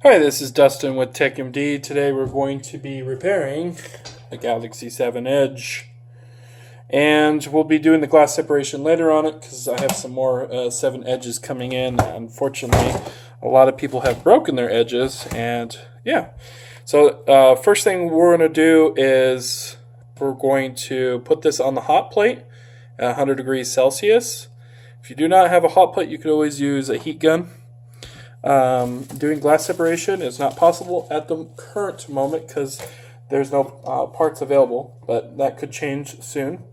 Hi, this is Dustin with TWPD. Today we're going to be repairing a Galaxy 7 Edge. And we'll be doing the glass separation later on it because I have some more 7 Edges coming in. Unfortunately, a lot of people have broken their edges. And yeah, so first thing we're going to do is we're going to put this on the hot plate at 100 degrees Celsius. If you do not have a hot plate, you could always use a heat gun. Doing glass separation is not possible at the current moment because there's no parts available, but that could change soon.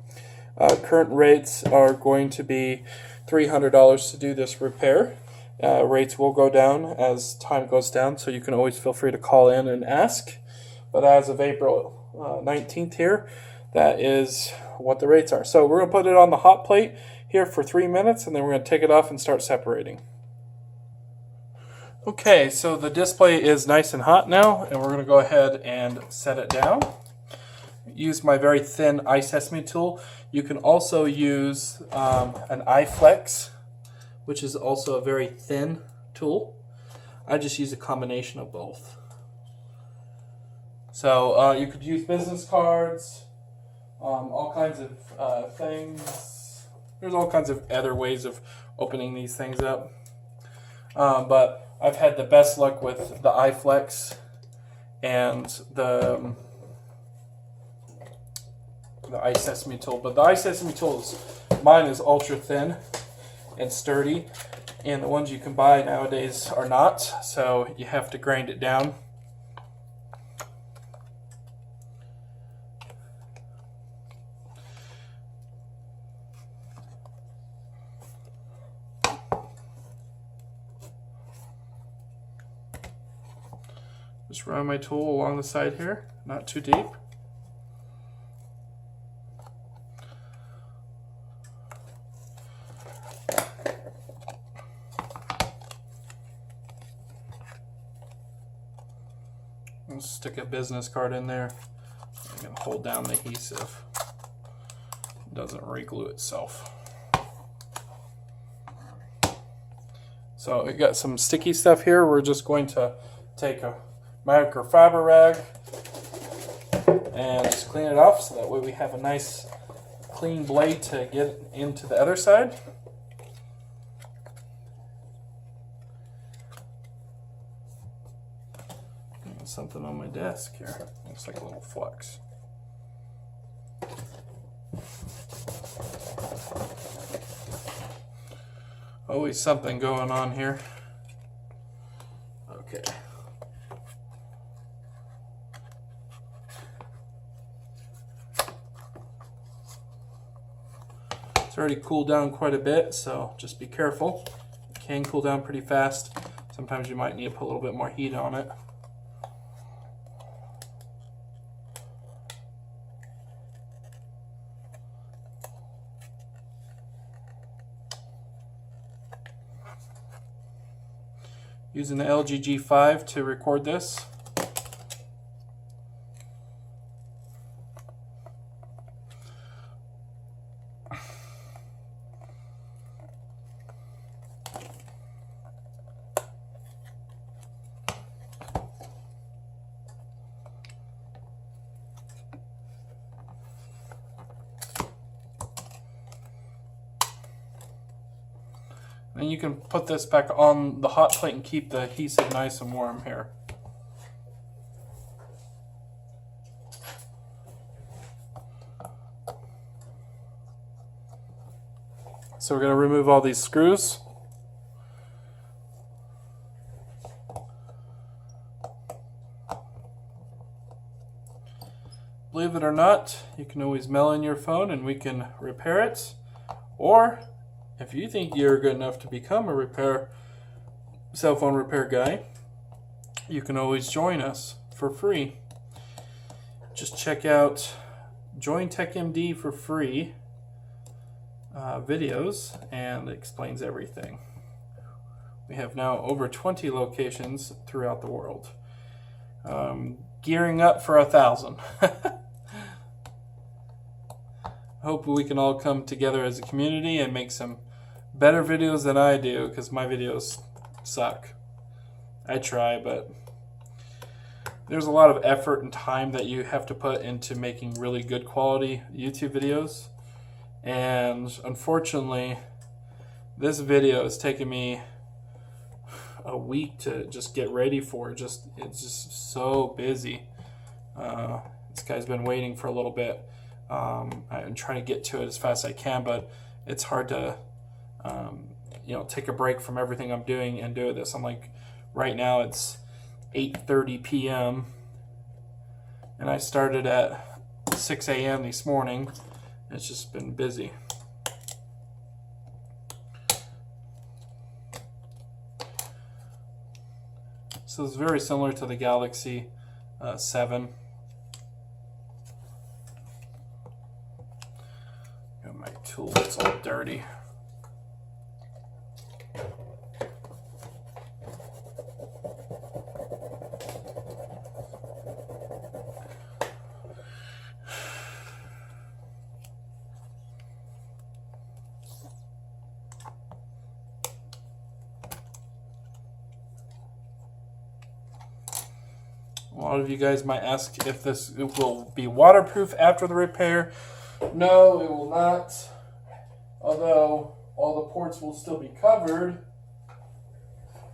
Current rates are going to be $300 to do this repair. Rates will go down as time goes down, so you can always feel free to call in and ask. But as of April 19th here, that is what the rates are. So we're going to put it on the hot plate here for 3 minutes, and then we're going to take it off and start separating. Okay, so the display is nice and hot now, and we're going to go ahead and set it down. Use my very thin eye sesame tool. You can also use an iFlex, which is also a very thin tool. I just use a combination of both. So you could use business cards, all kinds of things. There's all kinds of other ways of opening these things up. But I've had the best luck with the iFlex and the eye sesame tool. But the eye sesame tool mine is ultra thin and sturdy, and the ones you can buy nowadays are not, so you have to grind it down. Just run my tool along the side here, not too deep. I'll stick a business card in there. I'm going to hold down the adhesive. It doesn't re-glue itself. So we got some sticky stuff here. We're just going to take a microfiber rag and just clean it off so that way we have a nice clean blade to get into the other side. There's something on my desk here. Looks like a little flux. Always something going on here. Okay. It's already cooled down quite a bit, so just be careful. It can cool down pretty fast. Sometimes you might need to put a little bit more heat on it. Using the LG G5 to record this. And you can put this back on the hot plate and keep the adhesive nice and warm here. So we're going to remove all these screws. Believe it or not, you can always mail in your phone and we can repair it. Or if you think you're good enough to become a cell phone repair guy, you can always join us for free. Just check out Join TechMD for free videos, and it explains everything. We have now over 20 locations throughout the world. Gearing up for 1,000. Hope we can all come together as a community and make some better videos than I do, because my videos suck. I try, but there's a lot of effort and time that you have to put into making really good quality YouTube videos. And unfortunately, this video has taken me a week to just get ready for. It's just so busy. This guy's been waiting for a little bit. I'm trying to get to it as fast as I can, but it's hard to take a break from everything I'm doing and do this. I'm like, right now it's 8:30 p.m. and I started at 6 a.m. this morning. It's just been busy. So it's very similar to the Galaxy 7. Got my tool that's all dirty. A lot of you guys might ask if this will be waterproof after the repair. No, it will not. Although all the ports will still be covered,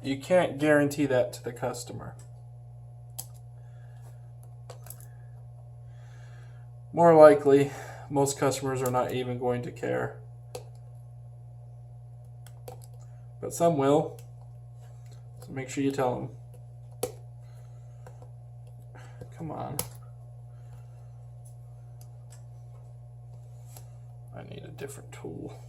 you can't guarantee that to the customer. More likely, most customers are not even going to care. But some will. So make sure you tell them. Come on. I need a different tool.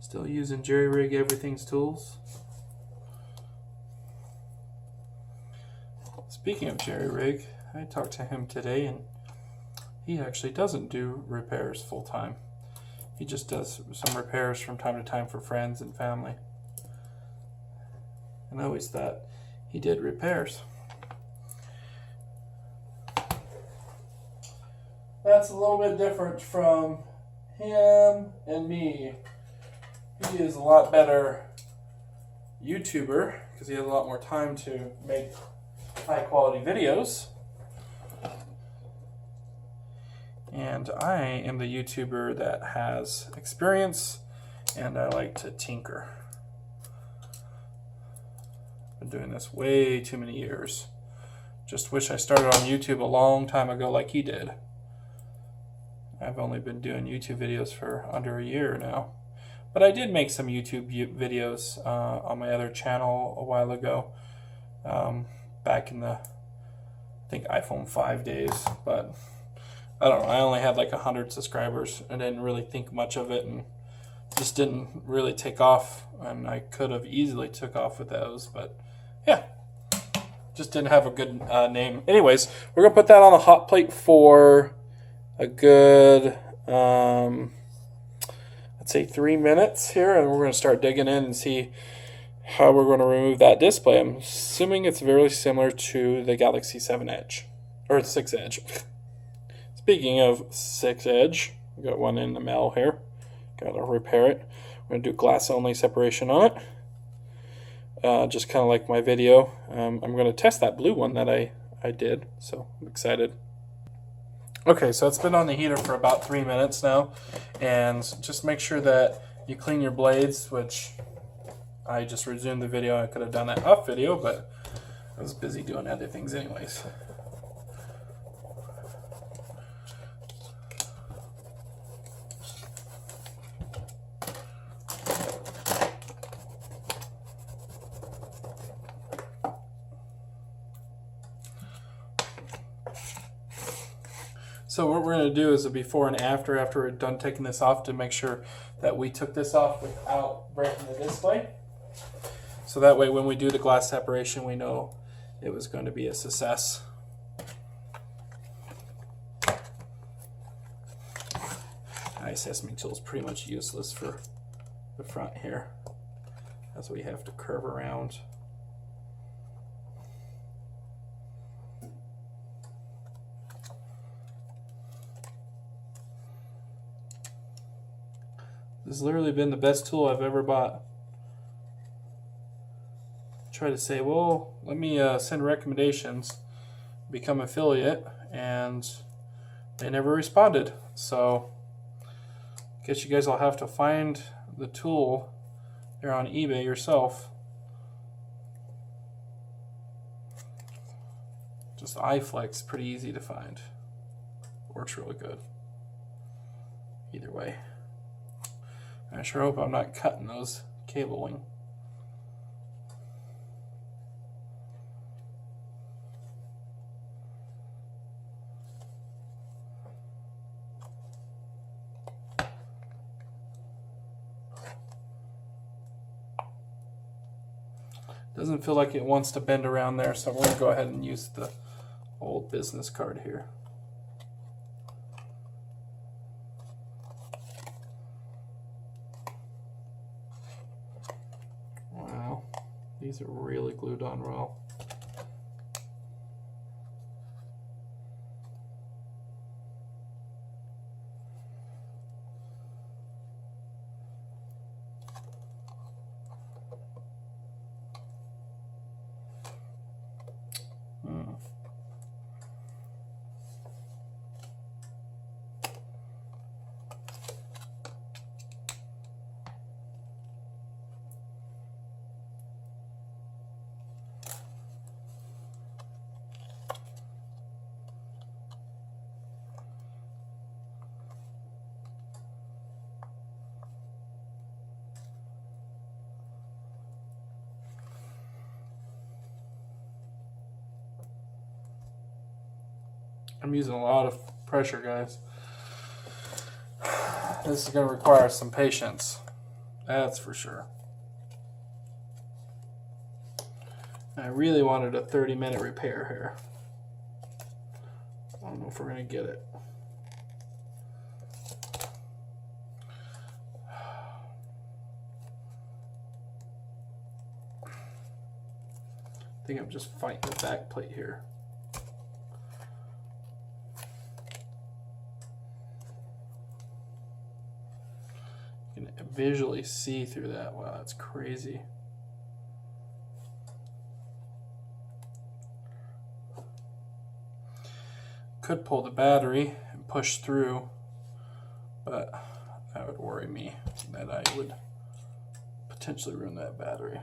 Still using Jerry Rig Everything's tools. Speaking of Jerry Rig, I talked to him today, and he actually doesn't do repairs full time. He just does some repairs from time to time for friends and family. And I always thought he did repairs. That's a little bit different from him and me. He is a lot better YouTuber because he has a lot more time to make high quality videos. And I am the YouTuber that has experience and I like to tinker. Been doing this way too many years. Just wish I started on YouTube a long time ago like he did. I've only been doing YouTube videos for under a year now. But I did make some YouTube videos on my other channel a while ago, back in the, I think, iPhone 5 days. But I don't know, I only had like 100 subscribers and didn't really think much of it and just didn't really take off. And I could have easily took off with those, but yeah, just didn't have a good name. Anyways, we're going to put that on a hot plate for a good... say 3 minutes here, and we're going to start digging in and see how we're going to remove that display. I'm assuming it's very similar to the Galaxy 7 Edge, or 6 Edge. Speaking of 6 Edge, we got one in the mail here. Got to repair it. We're going to do glass only separation on it. Just kind of like my video. I'm going to test that blue one that I did, so I'm excited. Okay, so it's been on the heater for about 3 minutes now, and just make sure that you clean your blades, which I just resumed the video. I could have done that off video, but I was busy doing other things anyways. So what we're going to do is a before and after we're done taking this off, to make sure that we took this off without breaking the display. So that way when we do the glass separation, we know it was going to be a success. high sesame tool is pretty much useless for the front here, as we have to curve around. This has literally been the best tool I've ever bought. Try to say, well, let me send recommendations, become affiliate, and they never responded. So I guess you guys will have to find the tool there on eBay yourself. Just iFlex, pretty easy to find. Works really good. Either way. I sure hope I'm not cutting those cabling. Doesn't feel like it wants to bend around there, so we're going to go ahead and use the old business card here. Wow, these are really glued on well. I'm using a lot of pressure, guys. This is going to require some patience. That's for sure. I really wanted a 30-minute repair here. I don't know if we're going to get it. I think I'm just fighting the back plate here. You can visually see through that. Wow, that's crazy. Could pull the battery and push through, but that would worry me that I would potentially ruin that battery.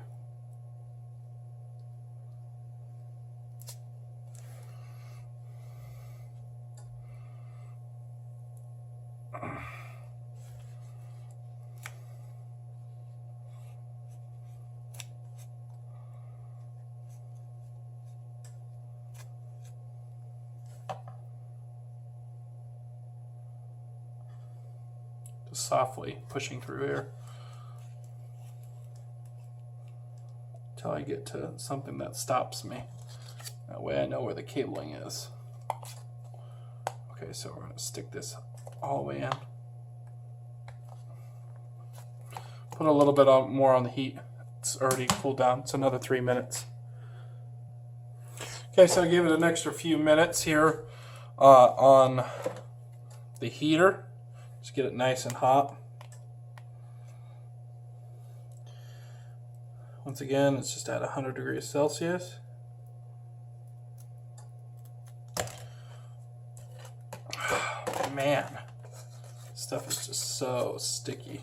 Softly pushing through here until I get to something that stops me. That way I know where the cabling is. Okay, so we're going to stick this all the way in. Put a little bit more on the heat. It's already cooled down. It's another 3 minutes. Okay, so I gave it an extra few minutes here on the heater. Just get it nice and hot. Once again, it's just at 100 degrees Celsius. Man, stuff is just so sticky.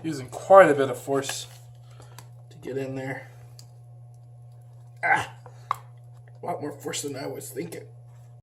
Using quite a bit of force to get in there. A lot more force than I was thinking.